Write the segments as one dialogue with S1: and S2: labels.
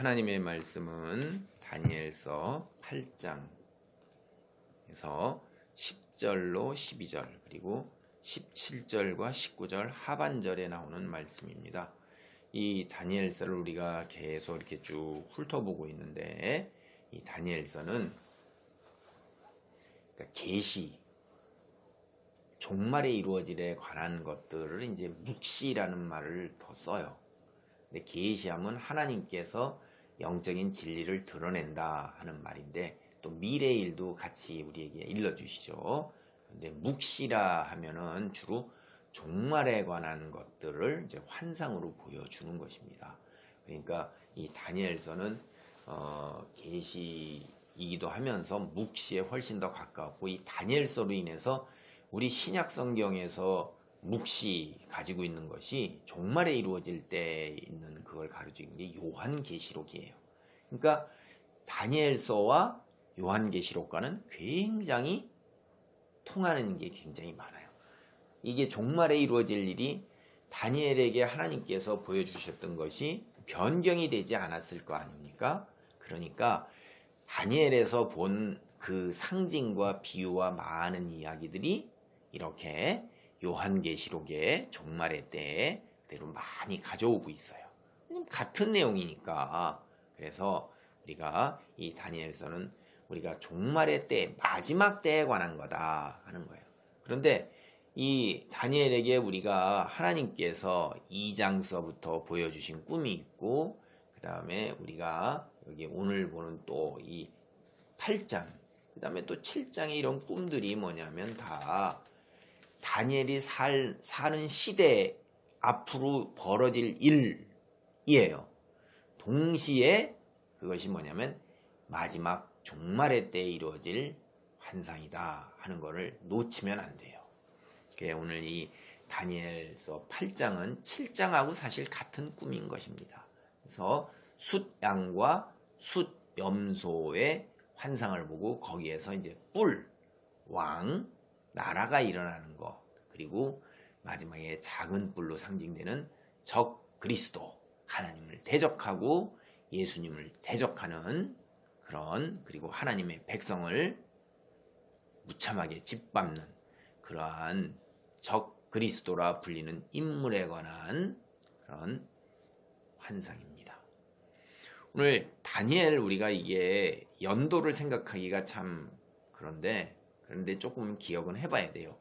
S1: 하나님의 말씀은 다니엘서 8장에서 10절로 12절 그리고 17절과 19절 하반절에 나오는 말씀입니다. 이 다니엘서를 우리가 계속 이렇게 쭉 훑어보고 있는데, 이 다니엘서는 계시, 종말에 이루어질에 관한 것들을 이제 묵시라는 말을 더 써요. 근데 계시하면 하나님께서 영적인 진리를 드러낸다 하는 말인데, 또 미래의 일도 같이 우리에게 일러주시죠. 근데 묵시라 하면은 주로 종말에 관한 것들을 이제 환상으로 보여주는 것입니다. 그러니까 이 다니엘서는 계시이기도 하면서 묵시에 훨씬 더 가깝고, 이 다니엘서로 인해서 우리 신약 성경에서 묵시 가지고 있는 것이 종말에 이루어질 때 있는 그걸 가르치는 게 요한계시록이에요. 그러니까 다니엘서와 요한계시록과는 굉장히 통하는 게 굉장히 많아요. 이게 종말에 이루어질 일이 다니엘에게 하나님께서 보여주셨던 것이 변경이 되지 않았을 거 아닙니까? 그러니까 다니엘에서 본 그 상징과 비유와 많은 이야기들이 이렇게 요한계시록의 종말의 때에 그대로 많이 가져오고 있어요. 같은 내용이니까. 그래서 우리가 이 다니엘서는 우리가 종말의 때, 마지막 때에 관한 거다 하는 거예요. 그런데 이 다니엘에게 우리가 하나님께서 2장서부터 보여주신 꿈이 있고, 그 다음에 우리가 여기 오늘 보는 또 이 8장, 그 다음에 또 7장의 이런 꿈들이 뭐냐면 다 다니엘이 사는 시대 앞으로 벌어질 일이에요. 동시에 그것이 뭐냐면 마지막 종말의 때에 이루어질 환상이다 하는 것을 놓치면 안 돼요. 오늘 이 다니엘서 8장은 7장하고 사실 같은 꿈인 것입니다. 그래서 숫양과 숫염소의 환상을 보고 거기에서 이제 뿔, 왕, 나라가 일어나는 것, 그리고 마지막에 작은 뿔로 상징되는 적 그리스도, 하나님을 대적하고 예수님을 대적하는 그런, 그리고 하나님의 백성을 무참하게 짓밟는 그러한 적 그리스도라 불리는 인물에 관한 그런 환상입니다. 오늘 다니엘 우리가 이게 연도를 생각하기가 참 그런데 조금 기억은 해봐야 돼요.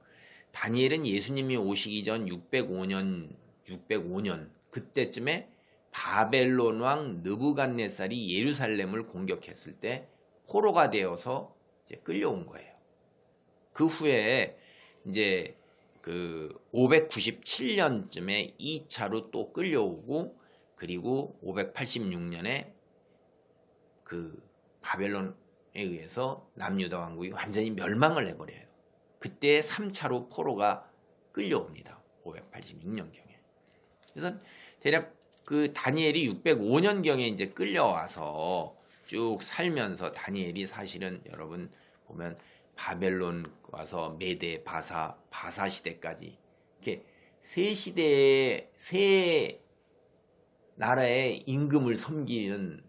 S1: 다니엘은 예수님이 오시기 전 605년 그때쯤에 바벨론 왕 느부갓네살이 예루살렘을 공격했을 때 포로가 되어서 이제 끌려온 거예요. 그 후에 이제 그 597년쯤에 2차로 또 끌려오고, 그리고 586년에 그 바벨론에 의해서 남유다 왕국이 완전히 멸망을 해버려요. 그때 3차로 포로가 끌려옵니다. 586년경에. 그래서 대략 그 다니엘이 605년경에 이제 끌려와서 쭉 살면서, 다니엘이 사실은 여러분 보면 바벨론 와서 메데, 바사 시대까지 이렇게 세 시대의 세 나라의 임금을 섬기는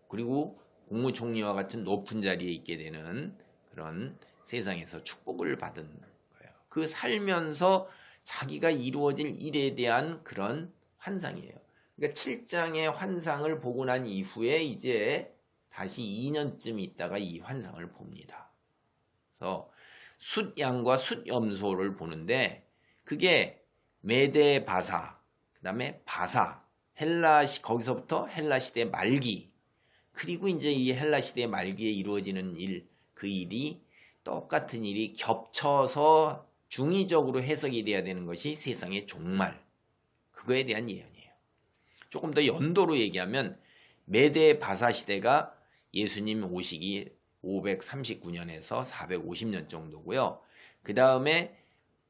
S1: 그리고 국무총리와 같은 높은 자리에 있게 되는 그런 세상에서 축복을 받은 거예요. 그 살면서 자기가 이루어질 일에 대한 그런 환상이에요. 그러니까 7장의 환상을 보고 난 이후에 이제 다시 2년쯤 있다가 이 환상을 봅니다. 그래서 숫양과 숫염소를 보는데, 그게 메데 바사, 그 다음에 바사, 거기서부터 헬라 시대 말기, 그리고 이제 이 헬라 시대 말기에 이루어지는 일, 그 일이 똑같은 일이 겹쳐서 중의적으로 해석이 돼야 되는 것이 세상의 종말, 그거에 대한 예언이에요. 조금 더 연도로 얘기하면 메데 바사 시대가 예수님 오시기 539년에서 450년 정도고요. 그 다음에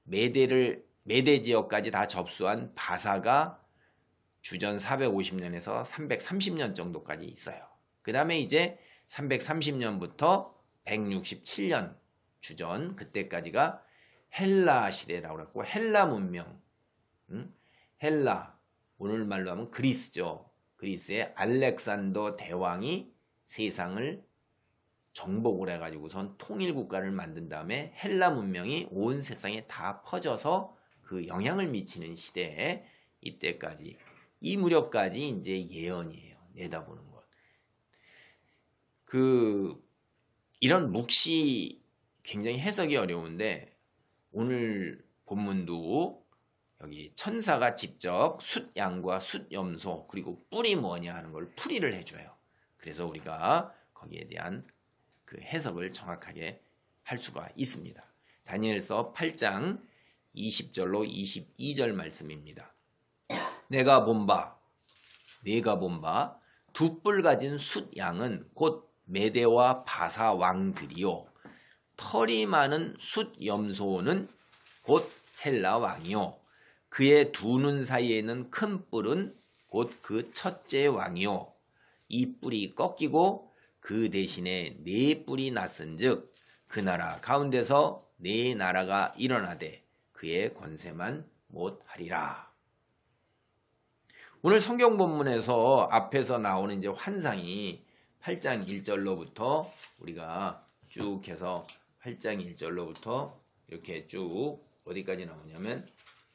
S1: 메데 지역까지 다 접수한 바사가 주전 450년에서 330년 정도까지 있어요. 그 다음에 이제 330년부터 167년 주전, 그때까지가 헬라 시대라고 그랬고, 헬라 문명, 헬라, 오늘말로 하면 그리스죠. 그리스의 알렉산더 대왕이 세상을 정복을 해가지고선 통일국가를 만든 다음에 헬라 문명이 온 세상에 다 퍼져서 그 영향을 미치는 시대에 이때까지 이 무렵까지 이제 예언이에요. 내다보는 것. 이런 묵시 굉장히 해석이 어려운데 오늘 본문도 여기 천사가 직접 숫양과 숫염소 그리고 뿔이 뭐냐 하는 걸 풀이를 해줘요. 그래서 우리가 거기에 대한 그 해석을 정확하게 할 수가 있습니다. 다니엘서 8장 20절로 22절 말씀입니다. 내가 본 바 두 뿔 가진 숫양은 곧 메대와 바사 왕들이요 털이 많은 숫염소는 곧 헬라 왕이요 그의 두 눈 사이에 있는 큰 뿔은 곧 그 첫째 왕이요 이 뿔이 꺾이고 그 대신에 네 뿔이 났은즉 그 나라 가운데서 네 나라가 일어나되 그의 권세만 못하리라. 오늘 성경 본문에서 앞에서 나오는 이제 환상이 8장 1절로부터 우리가 쭉 해서 8장 1절로부터 이렇게 쭉 어디까지 나오냐면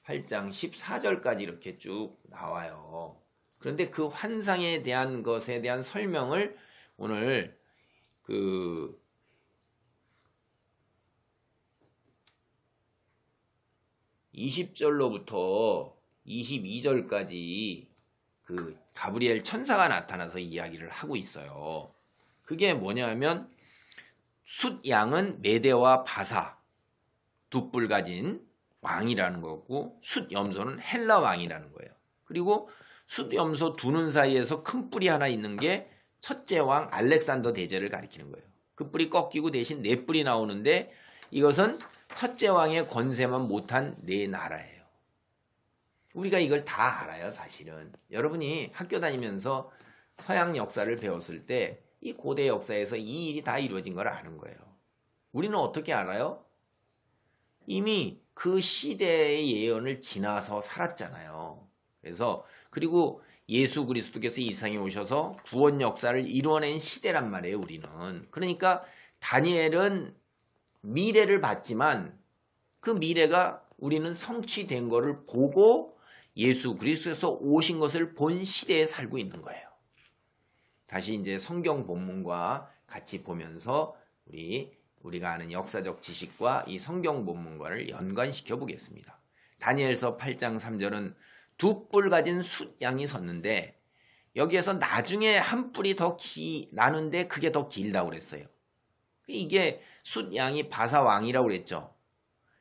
S1: 8장 14절까지 이렇게 쭉 나와요. 그런데 그 환상에 대한 것에 대한 설명을 오늘 20절로부터 22절까지 그 가브리엘 천사가 나타나서 이야기를 하고 있어요. 그게 뭐냐면 숫양은 메대와 바사 두 뿔 가진 왕이라는 거고 숫염소는 헬라 왕이라는 거예요. 그리고 숫염소 두 눈 사이에서 큰 뿔이 하나 있는 게 첫째 왕 알렉산더 대제를 가리키는 거예요. 그 뿔이 꺾이고 대신 네 뿔이 나오는데 이것은 첫째 왕의 권세만 못한 네 나라예요. 우리가 이걸 다 알아요, 사실은. 여러분이 학교 다니면서 서양 역사를 배웠을 때 이 고대 역사에서 이 일이 다 이루어진 걸 아는 거예요. 우리는 어떻게 알아요? 이미 그 시대의 예언을 지나서 살았잖아요. 그리고 예수 그리스도께서 이 세상에 오셔서 구원 역사를 이루어낸 시대란 말이에요, 우리는. 그러니까 다니엘은 미래를 봤지만 그 미래가 우리는 성취된 것을 보고 예수 그리스도에서 오신 것을 본 시대에 살고 있는 거예요. 다시 이제 성경 본문과 같이 보면서 우리가 아는 역사적 지식과 이 성경 본문과를 연관시켜 보겠습니다. 다니엘서 8장 3절은 두 뿔 가진 숫양이 섰는데 여기에서 나중에 한 뿔이 더 나는데 그게 더 길다고 그랬어요. 이게 숫양이 바사왕이라고 그랬죠.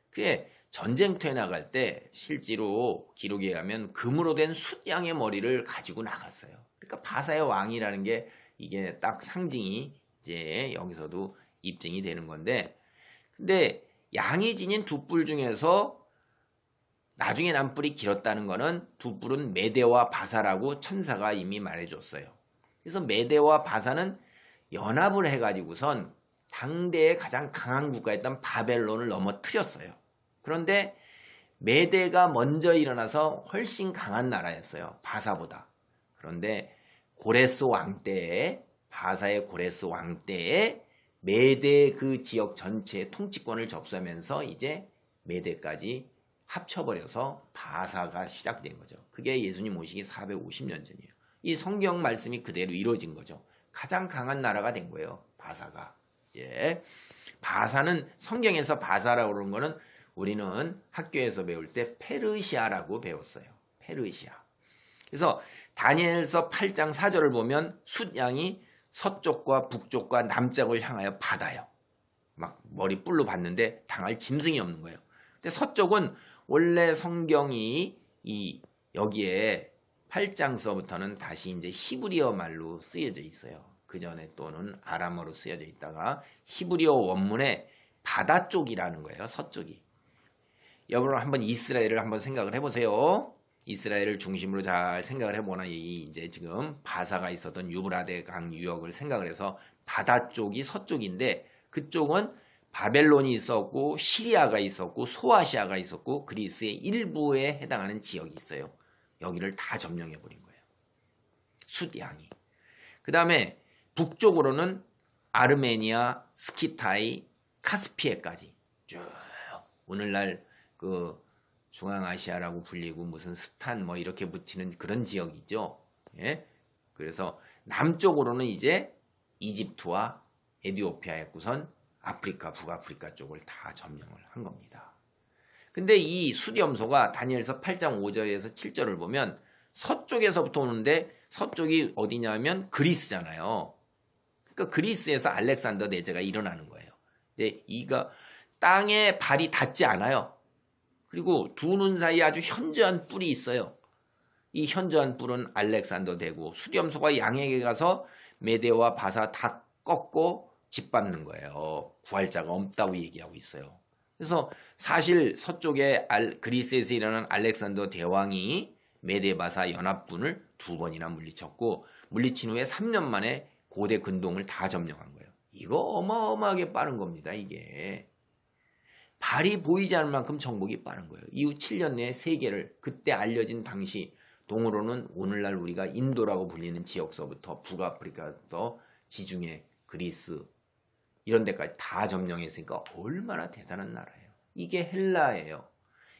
S1: 그게 전쟁터에 나갈 때 실제로 기록에 의하면 금으로 된 숫양의 머리를 가지고 나갔어요. 그러니까 바사의 왕이라는 게 이게 딱 상징이 이제 여기서도 입증이 되는 건데, 근데 양이 지닌 두 뿔 중에서 나중에 난 뿔이 길었다는 거는 두 뿔은 메대와 바사라고 천사가 이미 말해줬어요. 그래서 메대와 바사는 연합을 해가지고선 당대의 가장 강한 국가였던 바벨론을 넘어뜨렸어요. 그런데 메대가 먼저 일어나서 훨씬 강한 나라였어요. 바사보다. 그런데 고레스 왕 때에, 바사의 고레스 왕 때에 메대 그 지역 전체의 통치권을 접수하면서 이제 메대까지 합쳐버려서 바사가 시작된 거죠. 그게 예수님 오시기 450년 전이에요. 이 성경 말씀이 그대로 이루어진 거죠. 가장 강한 나라가 된 거예요. 바사가. 이제 바사는 성경에서 바사라고 그러는 거는 우리는 학교에서 배울 때 페르시아라고 배웠어요. 페르시아. 그래서 다니엘서 8장 4절을 보면 숫양이 서쪽과 북쪽과 남쪽을 향하여 받아요. 막 머리 뿔로 받는데 당할 짐승이 없는 거예요. 근데 서쪽은 원래 성경이 여기에 8장서부터는 다시 이제 히브리어 말로 쓰여져 있어요. 그 전에 또는 아람어로 쓰여져 있다가 히브리어 원문에 바다 쪽이라는 거예요. 서쪽이. 여러분 한번 이스라엘을 한번 생각을 해보세요. 이스라엘을 중심으로 잘 생각을 해보나 이제 지금 바사가 있었던 유브라데 강 유역을 생각을 해서 바다 쪽이 서쪽인데 그쪽은 바벨론이 있었고 시리아가 있었고 소아시아가 있었고 그리스의 일부에 해당하는 지역이 있어요. 여기를 다 점령해 버린 거예요. 숫양이. 그 다음에 북쪽으로는 아르메니아, 스키타이, 카스피해까지 쭉 오늘날 그 중앙아시아라고 불리고 무슨 스탄 뭐 이렇게 붙이는 그런 지역이죠. 예? 그래서 남쪽으로는 이제 이집트와 에티오피아였고선 아프리카, 북아프리카 쪽을 다 점령을 한 겁니다. 근데 이 수렴소가 다니엘서 8장 5절에서 7절을 보면 서쪽에서부터 오는데 서쪽이 어디냐면 그리스잖아요. 그러니까 그리스에서 알렉산더 대제가 일어나는 거예요. 근데 이가 땅에 발이 닿지 않아요. 그리고 두 눈 사이에 아주 현저한 뿔이 있어요. 이 현저한 뿔은 알렉산더 대고 수렴소가 양에게 가서 메데와 바사 다 꺾고 짓밟는 거예요. 구할 자가 없다고 얘기하고 있어요. 그래서 사실 서쪽에 그리스에서 일어난 알렉산더 대왕이 메데바사 연합군을 2번이나 물리쳤고 물리친 후에 3년 만에 고대 근동을 다 점령한 거예요. 이거 어마어마하게 빠른 겁니다. 이게 발이 보이지 않을 만큼 정복이 빠른 거예요. 이후 7년 내에 세계를 그때 알려진 당시 동으로는 오늘날 우리가 인도라고 불리는 지역서부터 북아프리카부터 지중해, 그리스 이런 데까지 다 점령했으니까 얼마나 대단한 나라예요. 이게 헬라예요.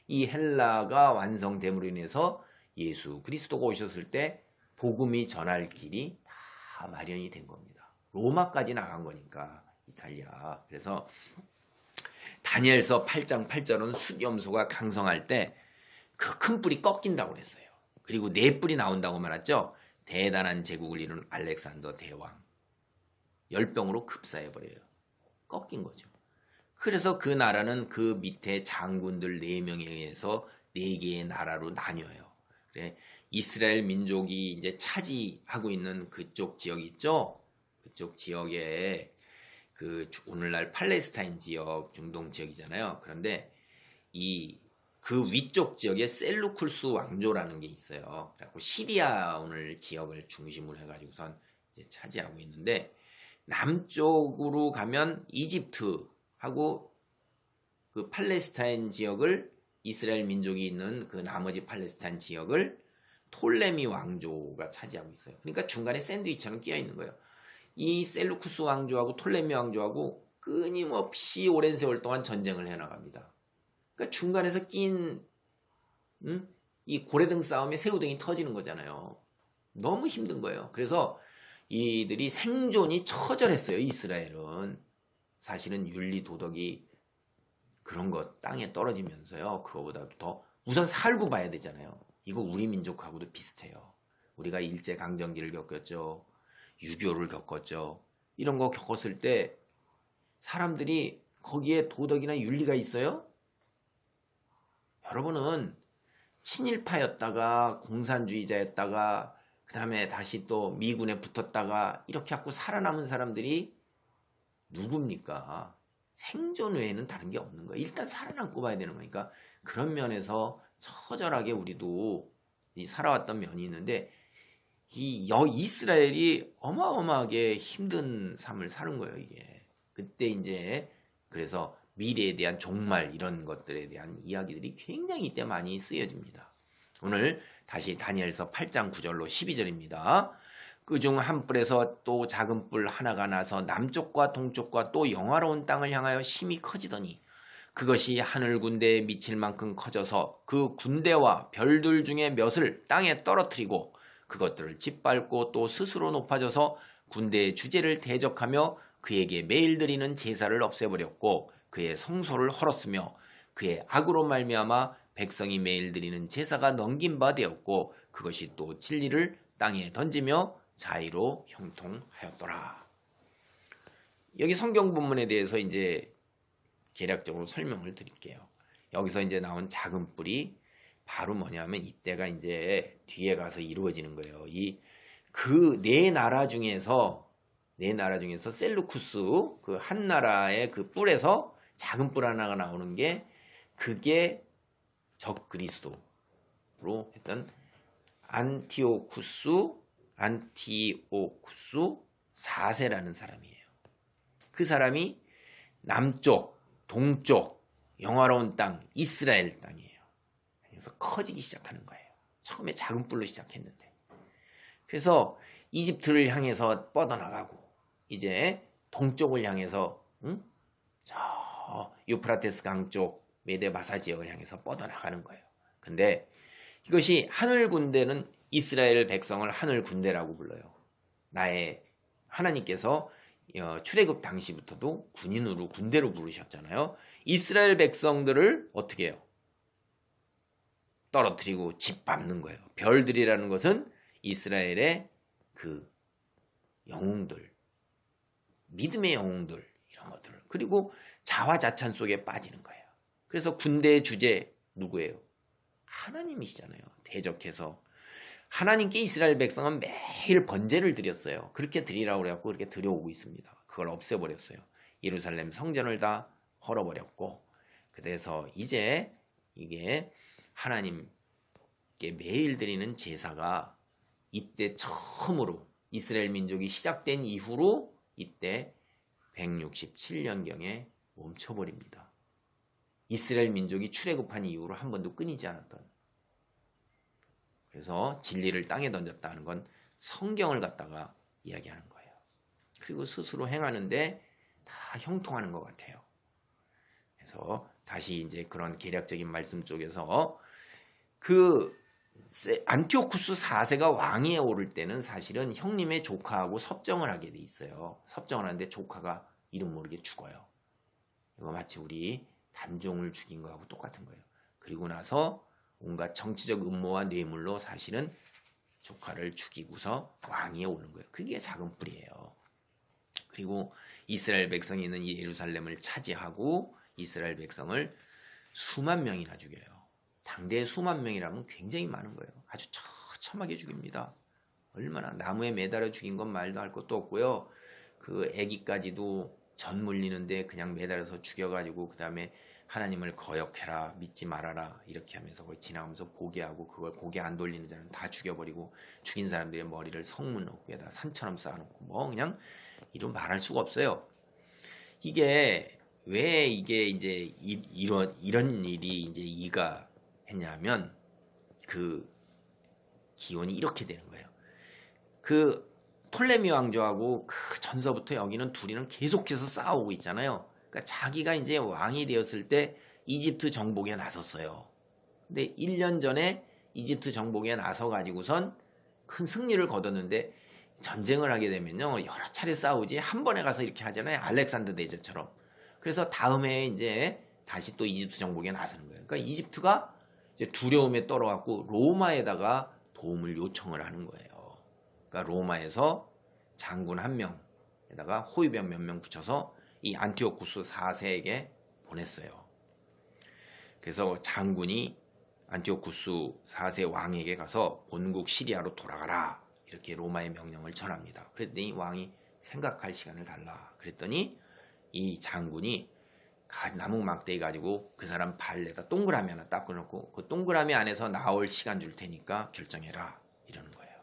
S1: 이 헬라가 완성됨으로 인해서 예수 그리스도가 오셨을 때 복음이 전할 길이 다 마련이 된 겁니다. 로마까지 나간 거니까 이탈리아. 그래서 다니엘서 8장 8절은 숫염소가 강성할 때 그 큰 뿔이 꺾인다고 그랬어요. 그리고 네 뿔이 나온다고 말했죠. 대단한 제국을 이룬 알렉산더 대왕 열병으로 급사해버려요. 꺾인 거죠. 그래서 그 나라는 그 밑에 장군들 4명에 의해서 4개의 나라로 나뉘어요. 그래, 이스라엘 민족이 이제 차지하고 있는 그쪽 지역 있죠? 그쪽 지역에 그 오늘날 팔레스타인 지역, 중동 지역이잖아요. 그런데 그 위쪽 지역에 셀루쿠스 왕조라는 게 있어요. 그래갖고 시리아 오늘 지역을 중심으로 해가지고선 이제 차지하고 있는데 남쪽으로 가면 이집트하고 그 팔레스타인 지역을 이스라엘 민족이 있는 그 나머지 팔레스타인 지역을 톨레미 왕조가 차지하고 있어요. 그러니까 중간에 샌드위치처럼 끼어 있는 거예요. 이 셀루쿠스 왕조하고 톨레미 왕조하고 끊임없이 오랜 세월 동안 전쟁을 해나갑니다. 그러니까 중간에서 낀 이 고래등 싸움에 새우등이 터지는 거잖아요. 너무 힘든 거예요. 그래서 이들이 생존이 처절했어요. 이스라엘은 사실은 윤리 도덕이 그런 거 땅에 떨어지면서요. 그거보다도 더 우선 살고 봐야 되잖아요. 이거 우리 민족하고도 비슷해요. 우리가 일제강점기를 겪었죠. 6.25를 겪었죠. 이런 거 겪었을 때 사람들이 거기에 도덕이나 윤리가 있어요? 여러분은 친일파였다가 공산주의자였다가 그 다음에 다시 또 미군에 붙었다가 이렇게 하고 살아남은 사람들이 누굽니까? 생존 외에는 다른 게 없는 거예요. 일단 살아남고 봐야 되는 거니까 그런 면에서 처절하게 우리도 살아왔던 면이 있는데 이스라엘이 어마어마하게 힘든 삶을 사는 거예요. 이게 그때 이제 그래서 미래에 대한 종말 이런 것들에 대한 이야기들이 굉장히 이때 많이 쓰여집니다. 오늘 다시 다니엘서 8장 9절로 12절입니다. 그중 한 뿔에서 또 작은 뿔 하나가 나서 남쪽과 동쪽과 또 영화로운 땅을 향하여 심히 커지더니 그것이 하늘 군대에 미칠 만큼 커져서 그 군대와 별들 중에 몇을 땅에 떨어뜨리고 그것들을 짓밟고 또 스스로 높아져서 군대의 주제를 대적하며 그에게 매일 드리는 제사를 없애버렸고 그의 성소를 헐었으며 그의 악으로 말미암아 백성이 매일 드리는 제사가 넘긴 바 되었고 그것이 또 진리를 땅에 던지며 자의로 형통하였더라. 여기 성경 본문에 대해서 이제 개략적으로 설명을 드릴게요. 여기서 이제 나온 작은 뿔이 바로 뭐냐면 이때가 이제 뒤에 가서 이루어지는 거예요. 그 네 나라 중에서 셀루쿠스 그 한 나라의 그 뿔에서 작은 뿔 하나가 나오는 게 그게 적 그리스도로 했던 안티오쿠스 4세라는 사람이에요. 그 사람이 남쪽, 동쪽, 영화로운 땅, 이스라엘 땅이에요. 그래서 커지기 시작하는 거예요. 처음에 작은 뿔로 시작했는데 그래서 이집트를 향해서 뻗어나가고 이제 동쪽을 향해서 저 유프라테스 강 쪽 메데바사 지역을 향해서 뻗어나가는 거예요. 근데 이것이 하늘 군대는 이스라엘 백성을 하늘 군대라고 불러요. 나의 하나님께서 출애굽 당시부터도 군인으로 군대로 부르셨잖아요. 이스라엘 백성들을 어떻게 해요? 떨어뜨리고 짓밟는 거예요. 별들이라는 것은 이스라엘의 그 영웅들, 믿음의 영웅들 이런 것들을 그리고 자화자찬 속에 빠지는 거예요. 그래서 군대의 주제 누구예요? 하나님이시잖아요. 대적해서 하나님께 이스라엘 백성은 매일 번제를 드렸어요. 그렇게 드리라고 그래갖고 그렇게 드려오고 있습니다. 그걸 없애버렸어요. 예루살렘 성전을 다 헐어버렸고 그래서 이제 이게 하나님께 매일 드리는 제사가 이때 처음으로 이스라엘 민족이 시작된 이후로 이때 167년경에 멈춰버립니다. 이스라엘 민족이 출애굽한 이후로 한 번도 끊이지 않았던. 그래서 진리를 땅에 던졌다는 건 성경을 갖다가 이야기하는 거예요. 그리고 스스로 행하는데 다 형통하는 것 같아요. 그래서 다시 이제 그런 계략적인 말씀 쪽에서 그 안티오쿠스 4세가 왕위에 오를 때는 사실은 형님의 조카하고 섭정을 하게 돼 있어요. 섭정을 하는데 조카가 이름 모르게 죽어요. 이거 마치 우리 단종을 죽인 거하고 똑같은 거예요. 그리고 나서 온갖 정치적 음모와 뇌물로 사실은 조카를 죽이고서 왕위에 오는 거예요. 그게 작은 뿌리예요. 그리고 이스라엘 백성이 있는 이 예루살렘을 차지하고 이스라엘 백성을 수만 명이나 죽여요. 당대의 수만 명이라면 굉장히 많은 거예요. 아주 처참하게 죽입니다. 얼마나 나무에 매달아 죽인 건 말도 할 것도 없고요. 그 아기까지도 전 물리는데 그냥 매달아서 죽여가지고 그 다음에 하나님을 거역해라 믿지 말아라 이렇게 하면서 거의 지나가면서 포기하고 그걸 고개 안 돌리는 자는 다 죽여버리고 죽인 사람들의 머리를 성문 어귀에다 산처럼 쌓아놓고 뭐 그냥 이런 말할 수가 없어요. 이게 왜 이게 이제 이런 일이 이제 이가 했냐면 그 기원이 이렇게 되는 거예요. 그 톨레미 왕조하고 그 전서부터 여기는 둘이는 계속해서 싸우고 있잖아요. 그러니까 자기가 이제 왕이 되었을 때 이집트 정복에 나섰어요. 근데 1년 전에 이집트 정복에 나서 가지고선 큰 승리를 거뒀는데 전쟁을 하게 되면요 여러 차례 싸우지 한 번에 가서 이렇게 하잖아요. 알렉산더 대제처럼. 그래서 다음 해에 이제 다시 또 이집트 정복에 나서는 거예요. 그러니까 이집트가 이제 두려움에 떨어갖고 로마에다가 도움을 요청을 하는 거예요. 그러니까 로마에서 장군 한 명에다가 호위병 몇 명 붙여서 이 안티오쿠스 4세에게 보냈어요. 그래서 장군이 안티오쿠스 4세 왕에게 가서 본국 시리아로 돌아가라 이렇게 로마의 명령을 전합니다. 그랬더니 왕이 생각할 시간을 달라. 그랬더니 이 장군이 나무 막대기 가지고 그 사람 발에다 동그라미 하나 딱 꺼놓고 그 동그라미 안에서 나올 시간 줄 테니까 결정해라 이러는 거예요.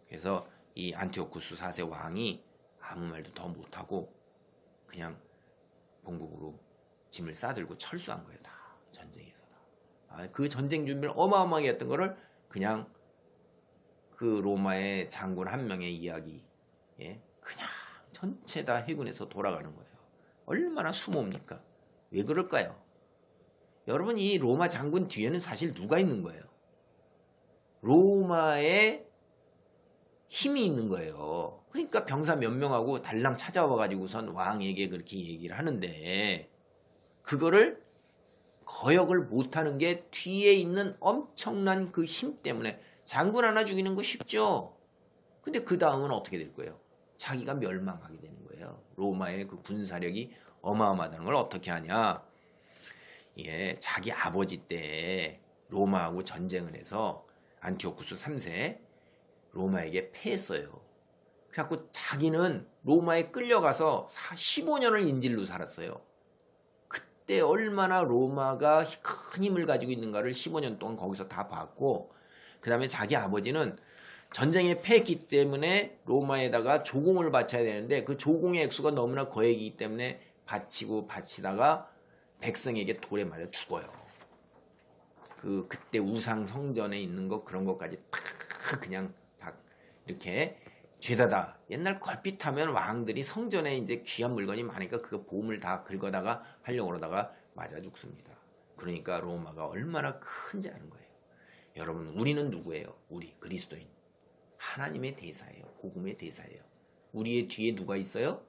S1: 그래서 이 안티오쿠스 4세 왕이 아무 말도 더 못하고 그냥 본국으로 짐을 싸들고 철수한 거예요. 다 전쟁에서 다. 그 전쟁 준비를 어마어마하게 했던 거를 그냥 그 로마의 장군 한 명의 이야기에 그냥 전체 다 해군에서 돌아가는 거예요. 얼마나 수모입니까? 왜 그럴까요? 여러분 이 로마 장군 뒤에는 사실 누가 있는 거예요? 로마의 힘이 있는 거예요. 그러니까 병사 몇 명하고 달랑 찾아와 가지고선 왕에게 그렇게 얘기를 하는데 그거를 거역을 못하는 게 뒤에 있는 엄청난 그 힘 때문에 장군 하나 죽이는 거 쉽죠. 근데 그 다음은 어떻게 될 거예요? 자기가 멸망하게 되는 거예요. 로마의 그 군사력이 어마어마하다는 걸 어떻게 하냐? 예, 자기 아버지 때 로마하고 전쟁을 해서 안티오쿠스 3세 로마에게 패했어요. 그래갖고 자기는 로마에 끌려가서 15년을 인질로 살았어요. 그때 얼마나 로마가 큰 힘을 가지고 있는가를 15년 동안 거기서 다 봤고 그 다음에 자기 아버지는 전쟁에 패했기 때문에 로마에다가 조공을 바쳐야 되는데 그 조공의 액수가 너무나 거액이기 때문에 바치다가 백성에게 돌에 맞아 죽어요. 그때 우상 성전에 있는 거 그런 것까지 다 그냥 다 이렇게 죄다다. 옛날 걸핏하면 왕들이 성전에 이제 귀한 물건이 많으니까 그 보험을 다 긁어다가 하려고 그러다가 맞아 죽습니다. 그러니까 로마가 얼마나 큰지 아는 거예요. 여러분, 우리는 누구예요? 우리 그리스도인. 하나님의 대사예요. 복음의 대사예요. 우리의 뒤에 누가 있어요?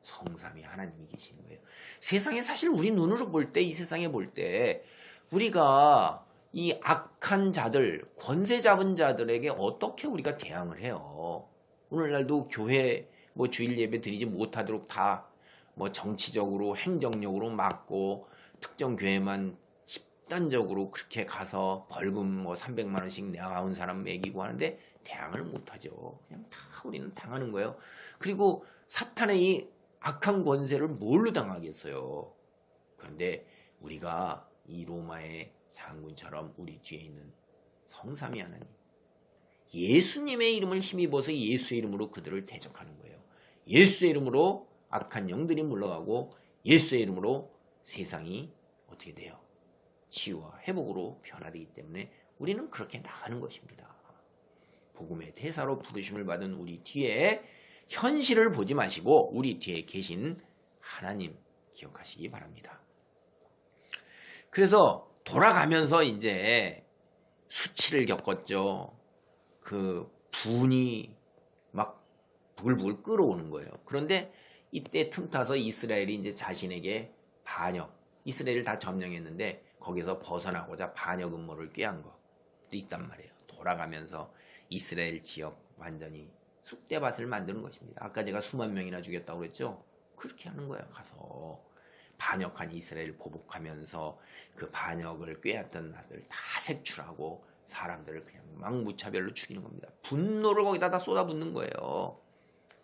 S1: 성삼위 하나님이 계시는 거예요. 세상에 사실 우리 눈으로 볼 때, 이 세상에 볼 때 우리가 이 악한 자들, 권세 잡은 자들에게 어떻게 우리가 대항을 해요? 오늘날도 교회 뭐 주일 예배 드리지 못하도록 다 뭐 정치적으로 행정력으로 막고 특정 교회만 집단적으로 그렇게 가서 벌금 뭐 300만 원씩 내가온 사람 매기고 하는데 대항을 못하죠. 그냥 다 우리는 당하는 거예요. 그리고 사탄의 이 악한 권세를 뭘로 당하겠어요? 그런데 우리가 이 로마의 장군처럼 우리 뒤에 있는 성삼위 하나님, 예수님의 이름을 힘입어서 예수의 이름으로 그들을 대적하는 거예요. 예수의 이름으로 악한 영들이 물러가고 예수의 이름으로 세상이 어떻게 돼요? 치유와 회복으로 변화되기 때문에 우리는 그렇게 나가는 것입니다. 복음의 대사로 부르심을 받은 우리 뒤에 현실을 보지 마시고 우리 뒤에 계신 하나님 기억하시기 바랍니다. 그래서 돌아가면서 이제 수치를 겪었죠. 그 분이 막 부글부글 끓어오는 거예요. 그런데 이때 틈타서 이스라엘이 이제 자신에게 반역, 이스라엘을 다 점령했는데 거기서 벗어나고자 반역 음모를 꾀한 거 있단 말이에요. 돌아가면서 이스라엘 지역 완전히 쑥대밭을 만드는 것입니다. 아까 제가 수만 명이나 죽였다고 그랬죠? 그렇게 하는 거예요. 가서 반역한 이스라엘을 보복하면서 그 반역을 꾀했던 아들 다 색출하고 사람들을 그냥 막 무차별로 죽이는 겁니다. 분노를 거기다 다 쏟아붓는 거예요.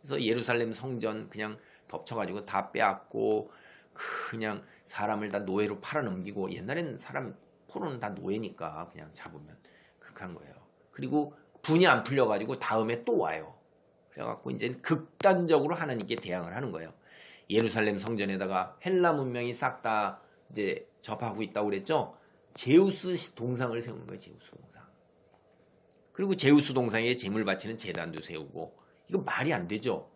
S1: 그래서 예루살렘 성전 그냥 덮쳐가지고 다 빼앗고 그냥 사람을 다 노예로 팔아넘기고, 옛날에는 사람 포로는 다 노예니까 그냥 잡으면 그렇게 한 거예요. 그리고 분이 안 풀려가지고 다음에 또 와요. 그래갖고 이제 극단적으로 하나님께 대항을 하는 거예요. 예루살렘 성전에다가 헬라 문명이 싹 다 이제 접하고 있다고 그랬죠. 제우스 동상을 세우는 거예요. 제우스 동상. 그리고 제우스 동상에 제물 바치는 제단도 세우고, 이거 말이 안 되죠.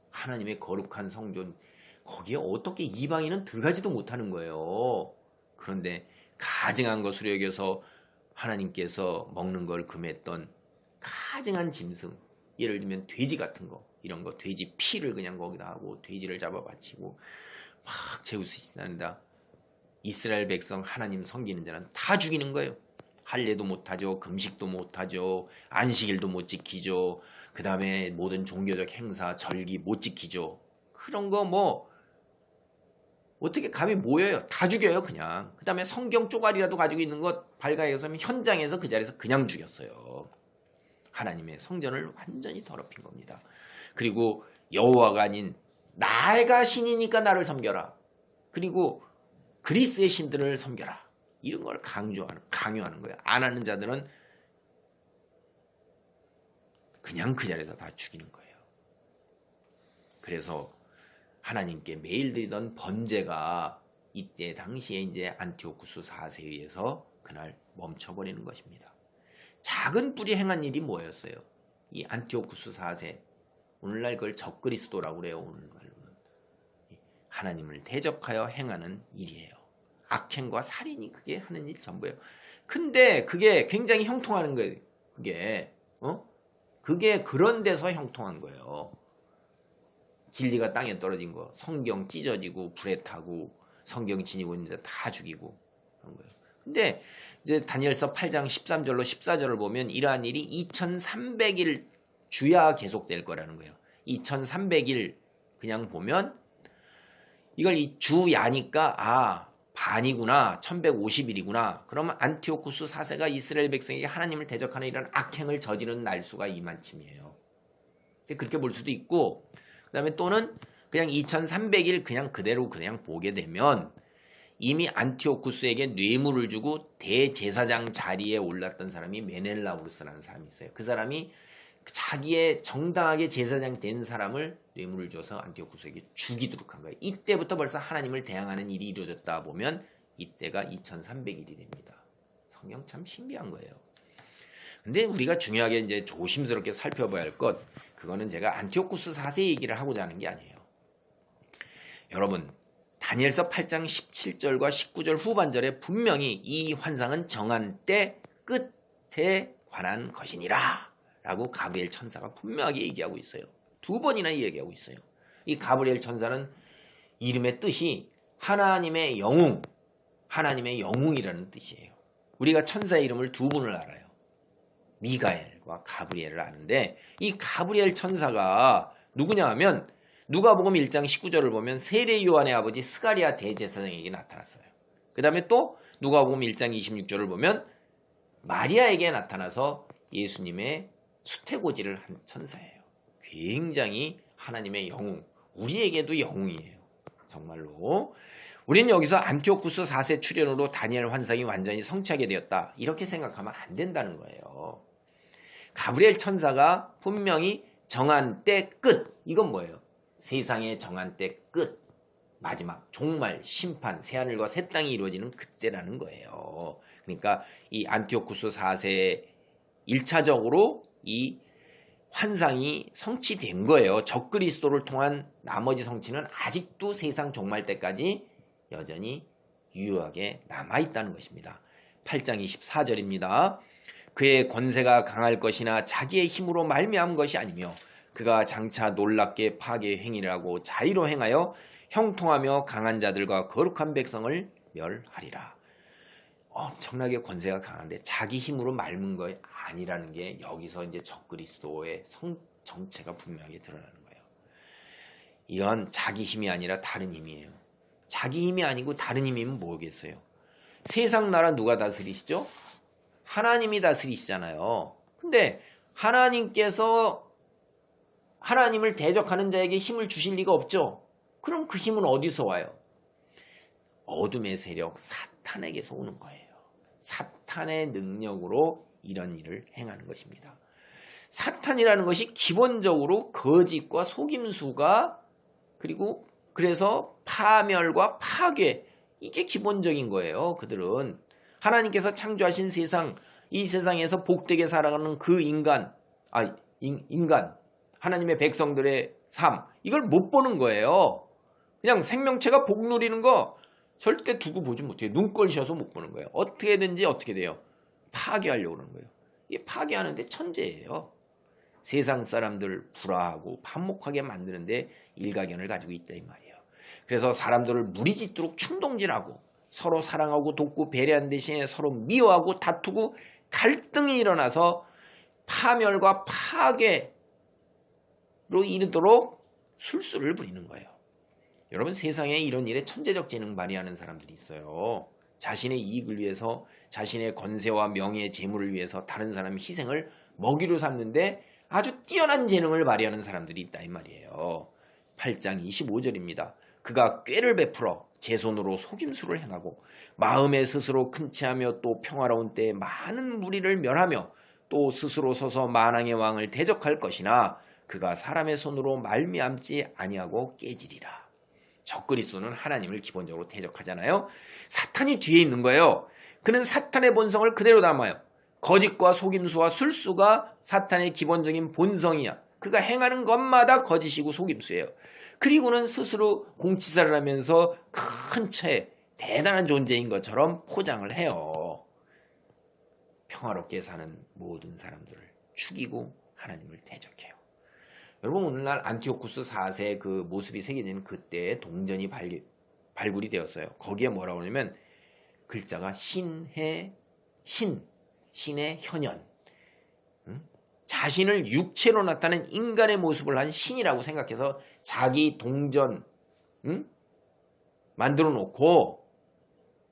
S1: 하나님의 거룩한 성전, 거기에 어떻게 이방인은 들어가지도 못하는 거예요. 그런데 가증한 것으로 여겨서 하나님께서 먹는 걸 금했던 가증한 짐승, 예를 들면 돼지 같은 거, 이런 거, 돼지 피를 그냥 거기다 하고 돼지를 잡아 바치고 막 제우스 신난다. 이스라엘 백성 하나님 섬기는 자는 다 죽이는 거예요. 할례도 못하죠. 금식도 못하죠. 안식일도 못 지키죠. 그 다음에 모든 종교적 행사, 절기 못 지키죠. 그런 거 뭐 어떻게 감히 모여요. 다 죽여요 그냥. 그 다음에 성경 쪼가리라도 가지고 있는 것 발가해서 현장에서 그 자리에서 그냥 죽였어요. 하나님의 성전을 완전히 더럽힌 겁니다. 그리고 여호와가 아닌 나가 신이니까 나를 섬겨라. 그리고 그리스의 신들을 섬겨라. 이런 걸 강요하는 거예요. 안 하는 자들은 그냥 그 자리에서 다 죽이는 거예요. 그래서 하나님께 매일 드리던 번제가 이때 당시에 이제 안티오쿠스 4세에 의해서 그날 멈춰버리는 것입니다. 작은 뿔이 행한 일이 뭐였어요? 이 안티오쿠스 4세, 오늘날 그걸 적그리스도라고 그래요. 오늘날로는 하나님을 대적하여 행하는 일이에요. 악행과 살인이 그게 하는 일 전부예요. 근데 그게 굉장히 형통하는 거예요. 그게 그런 데서 형통한 거예요. 진리가 땅에 떨어진 거, 성경 찢어지고 불에 타고 성경 지니고 있는 자 다 죽이고 그런 거예요. 근데 이제 다니엘서 8장 13절로 14절을 보면 이러한 일이 2300일 주야 계속될 거라는 거예요. 2300일 그냥 보면 이걸 이 주야니까 반이구나, 1150일이구나. 그러면 안티오쿠스 4세가 이스라엘 백성에게 하나님을 대적하는 이런 악행을 저지르는 날수가 이만큼이에요. 그렇게 볼 수도 있고, 그 다음에 또는 그냥 2300일 그냥 그대로 그냥 보게 되면 이미 안티오쿠스에게 뇌물을 주고 대제사장 자리에 올랐던 사람이 메넬라우루스라는 사람이 있어요. 그 사람이 자기의 정당하게 제사장 된 사람을 뇌물을 줘서 안티오쿠스에게 죽이도록 한 거예요. 이때부터 벌써 하나님을 대항하는 일이 이루어졌다 보면 이때가 2300일이 됩니다. 성경 참 신비한 거예요. 근데 우리가 중요하게 이제 조심스럽게 살펴봐야 할 것, 그거는 제가 안티오쿠스 4세 얘기를 하고자 하는 게 아니에요. 여러분, 다니엘서 8장 17절과 19절 후반절에 분명히 이 환상은 정한 때 끝에 관한 것이니라 라고 가브리엘 천사가 분명하게 얘기하고 있어요. 두 번이나 얘기하고 있어요. 이 가브리엘 천사는 이름의 뜻이 하나님의 영웅, 하나님의 영웅이라는 뜻이에요. 우리가 천사의 이름을 두 분을 알아요. 미가엘과 가브리엘을 아는데, 이 가브리엘 천사가 누구냐 하면 누가복음 1장 19절을 보면 세례 요한의 아버지 스가랴 대제사장에게 나타났어요. 그 다음에 또 누가복음 1장 26절을 보면 마리아에게 나타나서 예수님의 수태고지를 한 천사예요. 굉장히 하나님의 영웅, 우리에게도 영웅이에요. 정말로. 우리는 여기서 안티오쿠스 4세 출현으로 다니엘 환상이 완전히 성취하게 되었다, 이렇게 생각하면 안 된다는 거예요. 가브리엘 천사가 분명히 정한 때 끝, 이건 뭐예요? 세상의 정한 때 끝, 마지막 종말, 심판, 새하늘과 새 땅이 이루어지는 그때라는 거예요. 그러니까 이 안티오쿠스 4세 1차적으로 이 환상이 성취된 거예요. 적그리스도를 통한 나머지 성취는 아직도 세상 종말 때까지 여전히 유효하게 남아있다는 것입니다. 8장 24절입니다. 그의 권세가 강할 것이나 자기의 힘으로 말미암은 것이 아니며 그가 장차 놀랍게 파괴 행위를 하고 자의로 행하여 형통하며 강한 자들과 거룩한 백성을 멸하리라. 엄청나게 권세가 강한데 자기 힘으로 맑은 거 아니라는 게 여기서 이제 적그리스도의 정체가 분명하게 드러나는 거예요. 이건 자기 힘이 아니라 다른 힘이에요. 자기 힘이 아니고 다른 힘이면 뭐겠어요? 세상 나라 누가 다스리시죠? 하나님이 다스리시잖아요. 근데 하나님께서 하나님을 대적하는 자에게 힘을 주실 리가 없죠. 그럼 그 힘은 어디서 와요? 어둠의 세력 사탄에게서 오는 거예요. 사탄의 능력으로 이런 일을 행하는 것입니다. 사탄이라는 것이 기본적으로 거짓과 속임수가, 그리고 그래서 파멸과 파괴, 이게 기본적인 거예요. 그들은 하나님께서 창조하신 세상, 이 세상에서 복되게 살아가는 그 인간, 하나님의 백성들의 삶, 이걸 못 보는 거예요. 그냥 생명체가 복 누리는 거 절대 두고 보지 못해요. 눈꼴셔서 못 보는 거예요. 어떻게든지 어떻게 돼요? 파괴하려고 그러는 거예요. 이게 파괴하는데 천재예요. 세상 사람들 불화하고 반목하게 만드는데 일가견을 가지고 있다, 이 말이에요. 그래서 사람들을 무리짓도록 충동질하고 서로 사랑하고 돕고 배려하는 대신에 서로 미워하고 다투고 갈등이 일어나서 파멸과 파괴로 이르도록 술수를 부리는 거예요. 여러분, 세상에 이런 일에 천재적 재능 발휘하는 사람들이 있어요. 자신의 이익을 위해서, 자신의 권세와 명예, 재물을 위해서 다른 사람의 희생을 먹이로 삼는데 아주 뛰어난 재능을 발휘하는 사람들이 있다, 이 말이에요. 8장 25절입니다. 그가 꾀를 베풀어 제 손으로 속임수를 행하고 마음에 스스로 큰 체하며 또 평화로운 때에 많은 무리를 멸하며 또 스스로 서서 만왕의 왕을 대적할 것이나 그가 사람의 손으로 말미암지 아니하고 깨지리라. 적그리스도는 하나님을 기본적으로 대적하잖아요. 사탄이 뒤에 있는 거예요. 그는 사탄의 본성을 그대로 담아요. 거짓과 속임수와 술수가 사탄의 기본적인 본성이야. 그가 행하는 것마다 거짓이고 속임수예요. 그리고는 스스로 공치사를 하면서 큰 차에 대단한 존재인 것처럼 포장을 해요. 평화롭게 사는 모든 사람들을 죽이고 하나님을 대적해요. 여러분, 오늘날 안티오쿠스 4세 그 모습이 새겨지는 그때의 동전이 발굴이 되었어요. 거기에 뭐라고 하냐면 글자가 신의 현현, 자신을 육체로 나타낸 인간의 모습을 한 신이라고 생각해서 자기 동전 만들어 놓고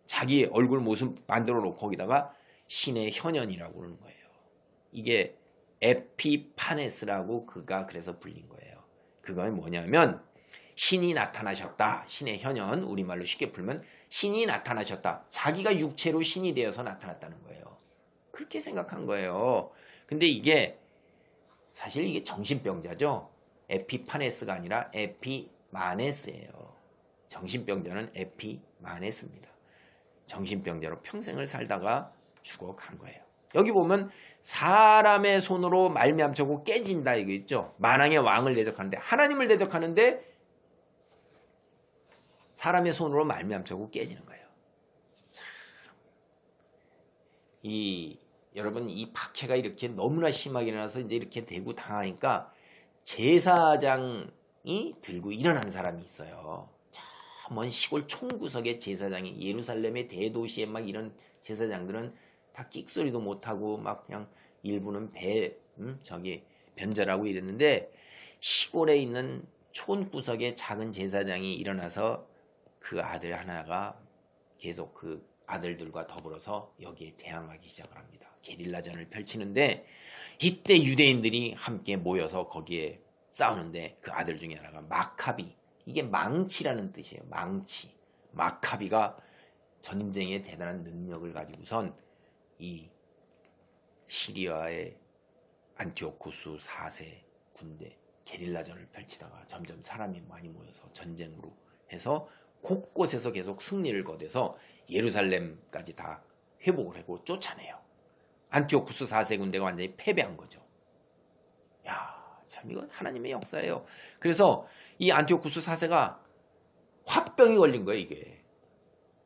S1: 자기 얼굴 모습 만들어 놓고 거기다가 신의 현현이라고 그러는 거예요. 이게 에피파네스라고 그가 그래서 불린 거예요. 그건 뭐냐면 신이 나타나셨다. 신의 현현, 우리말로 쉽게 풀면 신이 나타나셨다. 자기가 육체로 신이 되어서 나타났다는 거예요. 그렇게 생각한 거예요. 근데 이게 사실 이게 정신병자죠. 에피파네스가 아니라 에피마네스예요. 정신병자는 에피마네스입니다. 정신병자로 평생을 살다가 죽어간 거예요. 여기 보면 사람의 손으로 말미암고 깨진다 이거 있죠. 만왕의 왕을 대적하는데 하나님을 대적하는데 사람의 손으로 말미암고 깨지는 거예요. 참, 여러분 이 박해가 이렇게 너무나 심하게 일어나서 이제 이렇게 대구 당하니까 제사장이 들고 일어난 사람이 있어요. 먼 시골 총구석의 제사장이 예루살렘의 대도시에 막 이런 제사장들은 다 끽소리도 못하고 막 그냥 일부는 변절하고 이랬는데 시골에 있는 촌구석의 작은 제사장이 일어나서 그 아들 하나가 계속 그 아들들과 더불어서 여기에 대항하기 시작을 합니다. 게릴라전을 펼치는데 이때 유대인들이 함께 모여서 거기에 싸우는데 그 아들 중에 하나가 마카비, 이게 망치라는 뜻이에요. 망치. 마카비가 전쟁에 대단한 능력을 가지고선 이 시리아의 안티오쿠스 4세 군대 게릴라전을 펼치다가 점점 사람이 많이 모여서 전쟁으로 해서 곳곳에서 계속 승리를 거둬서 예루살렘까지 다 회복을 하고 쫓아내요. 안티오쿠스 4세 군대가 완전히 패배한 거죠. 야, 참 이건 하나님의 역사예요. 그래서 이 안티오쿠스 4세가 화병이 걸린 거예요, 이게.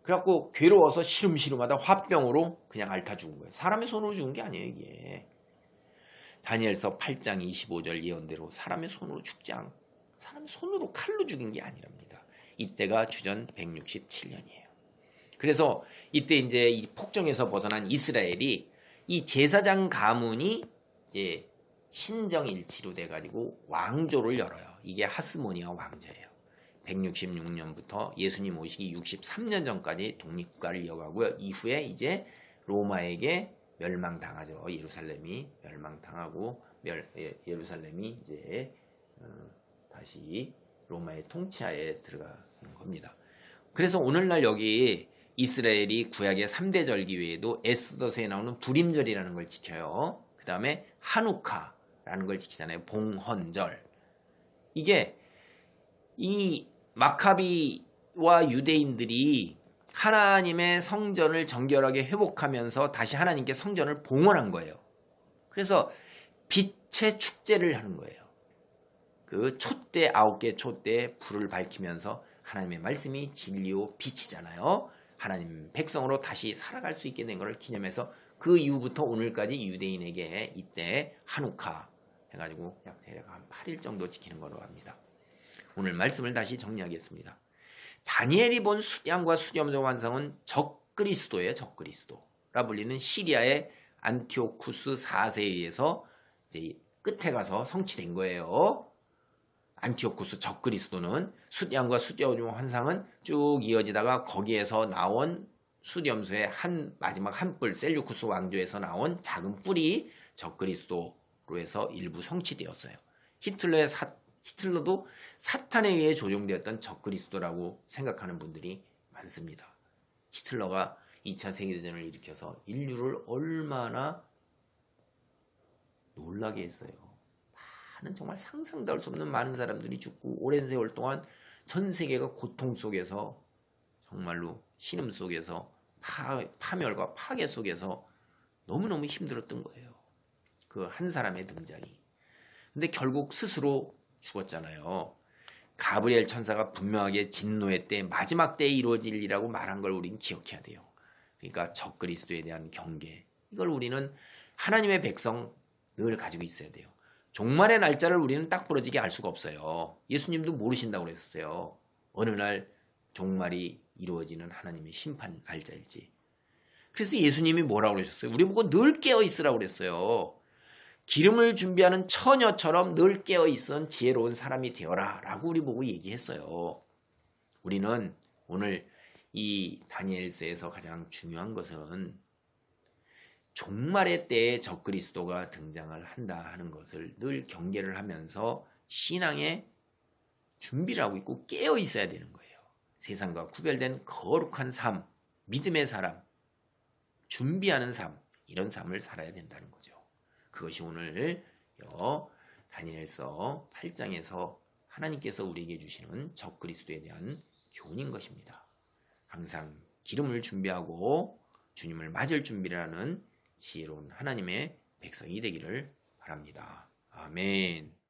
S1: 그래갖고 괴로워서 시름시름하다 화병으로 그냥 앓다 죽은 거예요. 사람의 손으로 죽은 게 아니에요, 이게. 다니엘서 8장 25절 예언대로 사람의 손으로 사람의 손으로 칼로 죽인 게 아니랍니다. 이때가 주전 167년이에요. 그래서 이때 이제 이 폭정에서 벗어난 이스라엘이 이 제사장 가문이 이제 신정일치로 돼가지고 왕조를 열어요. 이게 하스모니아 왕조예요. 166년부터 예수님 오시기 63년 전까지 독립국가를 이어가고요. 이후에 이제 로마에게 멸망당하죠. 예루살렘이 멸망당하고 예루살렘이 이제 다시 로마의 통치하에 들어가는 겁니다. 그래서 오늘날 여기 이스라엘이 구약의 3대 절기 외에도 에스더서에 나오는 불임절이라는 걸 지켜요. 그 다음에 하누카라는 걸 지키잖아요. 봉헌절. 이게 이 마카비와 유대인들이 하나님의 성전을 정결하게 회복하면서 다시 하나님께 성전을 봉헌한 거예요. 그래서 빛의 축제를 하는 거예요. 그 촛대 9개 촛대에 불을 밝히면서 하나님의 말씀이 진리요 빛이잖아요. 하나님 백성으로 다시 살아갈 수 있게 된 것을 기념해서 그 이후부터 오늘까지 유대인에게 이때 하누카 해가지고 약 대략 한 8일 정도 지키는 걸로 합니다. 오늘 말씀을 다시 정리하겠습니다. 다니엘이 본 수량과 수렴의 완성은 적그리스도예요. 적그리스도라 불리는 시리아의 안티오쿠스 4세에 의해서 이제 끝에 가서 성취된 거예요. 안티오쿠스 적그리스도는 수량과 수렴의 환상은 쭉 이어지다가 거기에서 나온 수렴수의 마지막 한 뿔, 셀류쿠스 왕조에서 나온 작은 뿔이 적그리스도로 해서 일부 성취되었어요. 히틀러도 사탄에 의해 조종되었던 적그리스도라고 생각하는 분들이 많습니다. 히틀러가 2차 세계대전을 일으켜서 인류를 얼마나 놀라게 했어요. 정말 상상도 할 수 없는 많은 사람들이 죽고 오랜 세월 동안 전 세계가 고통 속에서 정말로 신음 속에서 파멸과 파괴 속에서 너무너무 힘들었던 거예요. 그 한 사람의 등장이. 근데 결국 스스로 죽었잖아요. 가브리엘 천사가 분명하게 진노의 때 마지막 때에 이루어질 일이라고 말한 걸 우리는 기억해야 돼요. 그러니까 적그리스도에 대한 경계. 이걸 우리는 하나님의 백성 늘 가지고 있어야 돼요. 종말의 날짜를 우리는 딱 부러지게 알 수가 없어요. 예수님도 모르신다고 그랬어요. 어느 날 종말이 이루어지는 하나님의 심판 날짜일지. 그래서 예수님이 뭐라고 그러셨어요? 우리 보고 늘 깨어있으라고 그랬어요. 기름을 준비하는 처녀처럼 늘 깨어있은 지혜로운 사람이 되어라 라고 우리 보고 얘기했어요. 우리는 오늘 이 다니엘서에서 가장 중요한 것은 종말의 때에 적그리스도가 등장을 한다 하는 것을 늘 경계를 하면서 신앙의 준비를 하고 있고 깨어 있어야 되는 거예요. 세상과 구별된 거룩한 삶, 믿음의 사람, 준비하는 삶, 이런 삶을 살아야 된다는 거죠. 그것이 오늘 다니엘서 8장에서 하나님께서 우리에게 주시는 적그리스도에 대한 교훈인 것입니다. 항상 기름을 준비하고 주님을 맞을 준비를 하는 지혜로운 하나님의 백성이 되기를 바랍니다. 아멘.